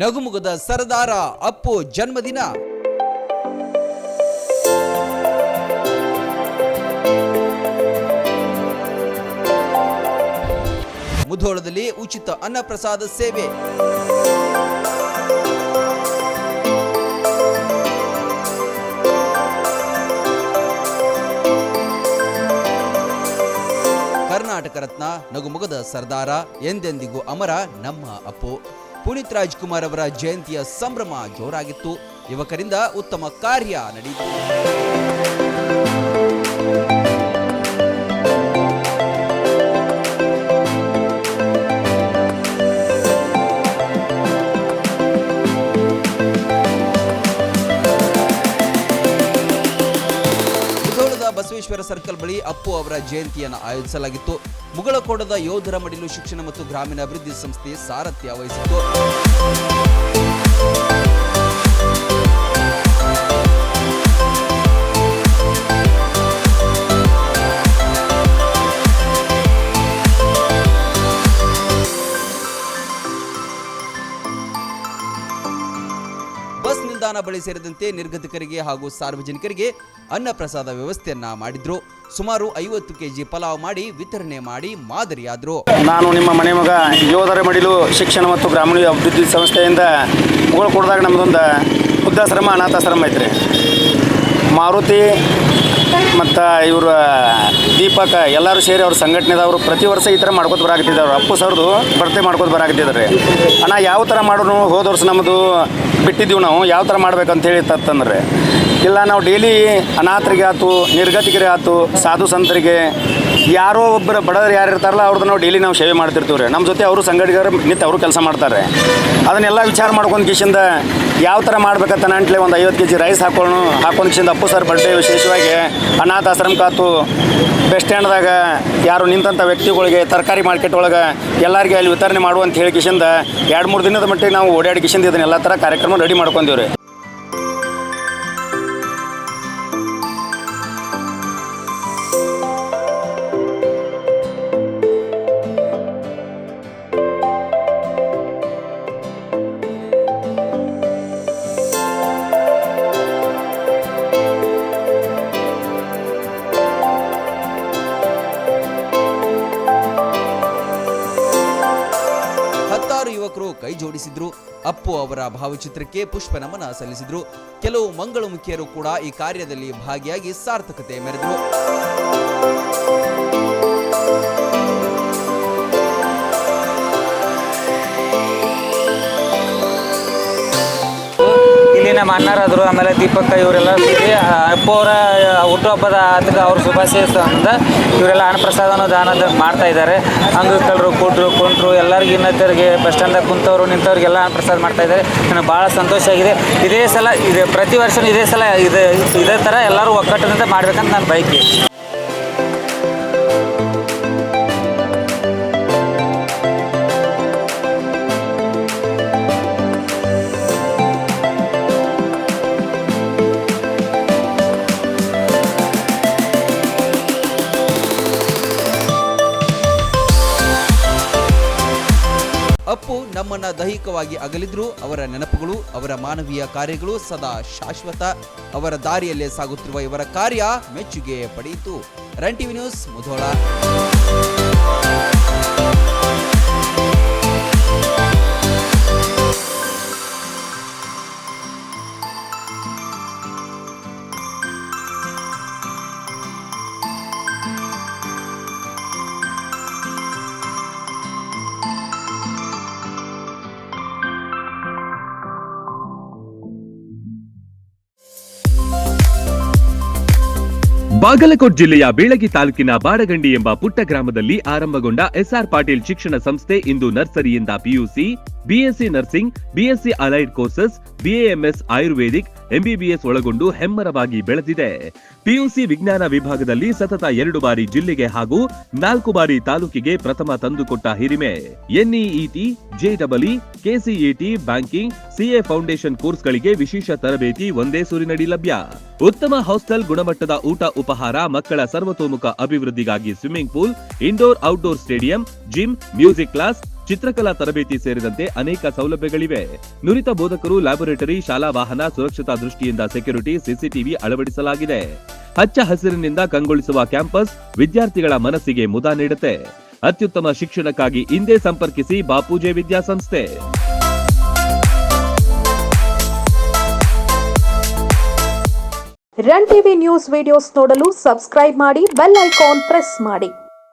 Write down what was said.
ನಗುಮುಗದ ಸರದಾರ ಅಪ್ಪು ಜನ್ಮದಿನ. ಮುಧೋಳದಲ್ಲಿ ಉಚಿತ ಅನ್ನಪ್ರಸಾದ ಸೇವೆ. ಕರ್ನಾಟಕ ರತ್ನ ನಗುಮುಗದ ಸರ್ದಾರ, ಎಂದೆಂದಿಗೂ ಅಮರ ನಮ್ಮ ಅಪ್ಪು. ಪುನೀತ್ ರಾಜ್ಕುಮಾರ್ ಅವರ ಜಯಂತಿಯ ಸಂಭ್ರಮ ಜೋರಾಗಿತ್ತು. ಯುವಕರಿಂದ ಉತ್ತಮ ಕಾರ್ಯ ನಡೆಯಿತು. ಬಸವೇಶ್ವರ ಸರ್ಕಲ್ ಬಳಿ ಅಪ್ಪು ಅವರ ಜಯಂತಿಯನ್ನು ಆಯೋಜಿಸಲಾಗಿತ್ತು. ಮುಗಳಕೋಡದ ಯೋಧರ ಮಡಿಲು ಶಿಕ್ಷಣ ಮತ್ತು ಗ್ರಾಮೀಣ ಅಭಿವೃದ್ಧಿ ಸಂಸ್ಥೆ ಸಾರಥ್ಯ ವಹಿಸಿತ್ತು. ಬಸ್ ನಿಲ್ದಾಣ ಬಳಿ ಸೇರಿದಂತೆ ನಿರ್ಗತಿಕರಿಗೆ ಹಾಗೂ ಸಾರ್ವಜನಿಕರಿಗೆ ಅನ್ನ ಪ್ರಸಾದ ವ್ಯವಸ್ಥೆಯನ್ನ ಮಾಡಿದ್ರು. ಸುಮಾರು 50 ಕೆಜಿ ಪಲಾವ್ ಮಾಡಿ ವಿತರಣೆ ಮಾಡಿ ಮಾದರಿಯಾದರು. ನಾನು ನಿಮ್ಮ ಮನೆ ಮಗ ಯೋಧರ ಮಡಿಲು ಶಿಕ್ಷಣ ಮತ್ತು ಗ್ರಾಮೀಣ ಅಭಿವೃದ್ಧಿ ಸಂಸ್ಥೆಯಿಂದ ಮುಗಳಕೋಟದಾಗ ನಮ್ಮದೊಂದು ವೃದ್ಧಾಶ್ರಮ ಅನಾಥಾಶ್ರಮ ಐತ್ರಿ. ಮಾರುತಿ ಮತ್ತು ಇವರು ದೀಪಕ್ ಎಲ್ಲರೂ ಸೇರಿ ಅವ್ರ ಸಂಘಟನೆದವರು ಪ್ರತಿ ವರ್ಷ ಈ ಥರ ಮಾಡ್ಕೊತ ಬರಾಕತ್ತಿದ್ದವ್ರು. ಅಪ್ಪು ಸರ್ದು ಬರ್ತೆ ಮಾಡ್ಕೊತ ಬರಾಕತ್ತಿದ್ದಾರೆ. ಅಣ್ಣ ಯಾವ ಥರ ಮಾಡೋನು, ಹೋದ ವರ್ಷ ನಮ್ಮದು ಬಿಟ್ಟಿದ್ದೀವಿ ನಾವು, ಯಾವ ಥರ ಮಾಡ್ಬೇಕಂತ ಹೇಳಿ ತತ್ತಂದ್ರೆ ಇಲ್ಲ, ನಾವು ಡೈಲಿ ಅನಾಥರಿಗೆ ಆಯ್ತು, ನಿರ್ಗತಿಕರಿಗೆ ಆಯ್ತು, ಸಾಧು ಸಂತರಿಗೆ ಯಾರೋ ಒಬ್ಬರು ಬಡವರು ಯಾರು ಇರ್ತಾರಲ್ಲ ಅವ್ರದ್ದು ನಾವು ಡೈಲಿ ನಾವು ಸೇವೆ ಮಾಡ್ತಿರ್ತೀವಿ ರೀ. ನಮ್ಮ ಜೊತೆ ಅವರು ಸಂಘಟಕರು ನಿಂತು ಅವರು ಕೆಲಸ ಮಾಡ್ತಾರೆ. ಅದನ್ನೆಲ್ಲ ವಿಚಾರ ಮಾಡ್ಕೊಂಡು ಕಿಶಿಂದ ಯಾವ ಥರ ಮಾಡ್ಬೇಕಂತ ನಂಟ್ಲೆ ಒಂದು 50 ಕೆಜಿ ರೈಸ್ ಹಾಕೊಂಡು ಕಿಶಿಂದ ಅಪ್ಪು ಸರ್ ಬರ್ಡೇ ವಿಶೇಷವಾಗಿ ಅನಾಥಾಶ್ರಮಕ್ಕಾತು, ಬಸ್ ಸ್ಟ್ಯಾಂಡ್ದಾಗ ಯಾರು ನಿಂತಂಥ ವ್ಯಕ್ತಿಗಳಿಗೆ, ತರಕಾರಿ ಮಾರ್ಕೆಟ್ ಒಳಗೆ ಎಲ್ಲರಿಗೆ ಅಲ್ಲಿ ವಿತರಣೆ ಮಾಡುವಂತ ಹೇಳಿ ಕಿಶಿಂದ 2-3 ದಿನದ ಮಟ್ಟಿಗೆ ನಾವು ಓಡಾಡಿ ಕಿಶಿಂದ ಇದನ್ನೆಲ್ಲ ಥರ ಕಾರ್ಯಕ್ರಮ ರೆಡಿ ಮಾಡ್ಕೊಂಡೀವಿ ರೀ. ಯುವಕರು ಕೈ ಜೋಡಿಸಿದ್ರು. ಅಪ್ಪು ಅವರ ಭಾವಚಿತ್ರಕ್ಕೆ ಪುಷ್ಪ ನಮನ ಸಲ್ಲಿಸಿದ್ರು. ಕೆಲವು ಮಂಗಳಮುಖಿಯರು ಕೂಡ ಈ ಕಾರ್ಯದಲ್ಲಿ ಭಾಗಿಯಾಗಿ ಸಾರ್ಥಕತೆ ಮೆರೆದರು. ನಮ್ಮ ಅಣ್ಣರಾದರು, ಆಮೇಲೆ ದೀಪಕ್ಕ ಇವರೆಲ್ಲ ಸೇರಿ ಅಪ್ಪು ಅವರ ಹುಟ್ಟುಹಬ್ಬದ ಆತಕ್ಕೆ ಅವ್ರ ಶುಭಾಶಯದಿಂದ ಇವರೆಲ್ಲ ಅನ್ನಪ್ರಸಾದನ ದಾನದ ಮಾಡ್ತಾ ಇದ್ದಾರೆ. ಅಂಗವಿಕಲರು, ಕೊಂಡ್ರು ಎಲ್ಲರಿಗೂ ಇನ್ನೊತ್ತರಿಗೆ ಬಸ್ ಸ್ಟ್ಯಾಂಡ್ದಾಗ ಕುಂತವರು ನಿಂತವ್ರಿಗೆಲ್ಲ ಅನ್ನಪ್ರಸಾದ ಮಾಡ್ತಾ ಇದ್ದಾರೆ. ನನಗೆ ಭಾಳ ಸಂತೋಷ ಆಗಿದೆ. ಇದೇ ಸಲ ಪ್ರತಿ ವರ್ಷ ಇದೇ ಥರ ಎಲ್ಲರೂ ಒಗ್ಗಟ್ಟಿನಿಂದ ಮಾಡ್ಬೇಕಂತ ನನ್ನ ಬಯಕೆ. ಅಪ್ಪು ನಮ್ಮನ್ನ ದೈಹಿಕವಾಗಿ ಅಗಲಿದ್ರು. ಅವರ ನೆನಪುಗಳು, ಅವರ ಮಾನವೀಯ ಕಾರ್ಯಗಳು ಸದಾ ಶಾಶ್ವತ. ಅವರ ದಾರಿಯಲ್ಲೇ ಸಾಗುತ್ತಿರುವ ಇವರ ಕಾರ್ಯ ಮೆಚ್ಚುಗೆ ಪಡೆಯಿತು. Run TV news, Mudhol. Bagalkot ಜಿಲ್ಲೆಯ ಬೀಳಗಿ ತಾಲೂಕಿನ ಬಾಡಗಂಡಿ ಎಂಬ ಪುಟ್ಟ ಗ್ರಾಮದಲ್ಲಿ ಆರಂಭಗೊಂಡ ಎಸ್ಆರ್ ಪಾಟೀಲ್ ಶಿಕ್ಷಣ ಸಂಸ್ಥೆ ಇಂದು ನರ್ಸರಿಯಿಂದ PUC, BSc nursing, BSc allied courses, BAMS Ayurvedic, MBBS ಒಳಗೊಂಡು ಹೆಮ್ಮರವಾಗಿ ಬೆಳೆದಿದೆ. ಪಿಯುಸಿ ವಿಜ್ಞಾನ ವಿಭಾಗದಲ್ಲಿ ಸತತ 2 ಬಾರಿ ಜಿಲ್ಲೆಗೆ ಹಾಗೂ 4 ಬಾರಿ ತಾಲೂಕಿಗೆ ಪ್ರಥಮ ತಂದುಕೊಟ್ಟ ಹಿರಿಮೆ. NEET, JEE, KCET, banking, CA foundation ಕೋರ್ಸ್ಗಳಿಗೆ ವಿಶೇಷ ತರಬೇತಿ ಒಂದೇ ಸೂರಿನಡಿ ಲಭ್ಯ. ಉತ್ತಮ ಹಾಸ್ಟೆಲ್, ಗುಣಮಟ್ಟದ ಊಟ ಉಪಹಾರ, ಮಕ್ಕಳ ಸರ್ವತೋಮುಖ ಅಭಿವೃದ್ಧಿಗಾಗಿ swimming pool, indoor outdoor stadium, gym, music class, ಚಿತ್ರಕಲಾ ತರಬೇತಿ ಸೇರಿದಂತೆ ಅನೇಕ ಸೌಲಭ್ಯಗಳಿವೆ. ನುರಿತ ಬೋಧಕರು, ಲ್ಯಾಬೊರೇಟರಿ, ಶಾಲಾ ವಾಹನ, ಸುರಕ್ಷತಾ ದೃಷ್ಟಿಯಿಂದ ಸೆಕ್ಯೂರಿಟಿ, ಸಿಸಿಟಿವಿ ಅಳವಡಿಸಲಾಗಿದೆ. ಹಚ್ಚ ಹಸಿರಿನಿಂದ ಕಂಗೊಳಿಸುವ ಕ್ಯಾಂಪಸ್ ವಿದ್ಯಾರ್ಥಿಗಳ ಮನಸ್ಸಿಗೆ ಮುದ ನೀಡುತ್ತೆ. ಅತ್ಯುತ್ತಮ ಶಿಕ್ಷಣಕ್ಕಾಗಿ ಹಿಂದೆ ಸಂಪರ್ಕಿಸಿ ಬಾಪೂಜೆ ವಿದ್ಯಾಸಂಸ್ಥೆ. ರನ್ ಟಿವಿ ನ್ಯೂಸ್ ವಿಡಿಯೋಸ್ ನೋಡಲು ಸಬ್ಸ್ಕ್ರೈಬ್ ಮಾಡಿ, ಬೆಲ್ ಐಕಾನ್ ಪ್ರೆಸ್ ಮಾಡಿ.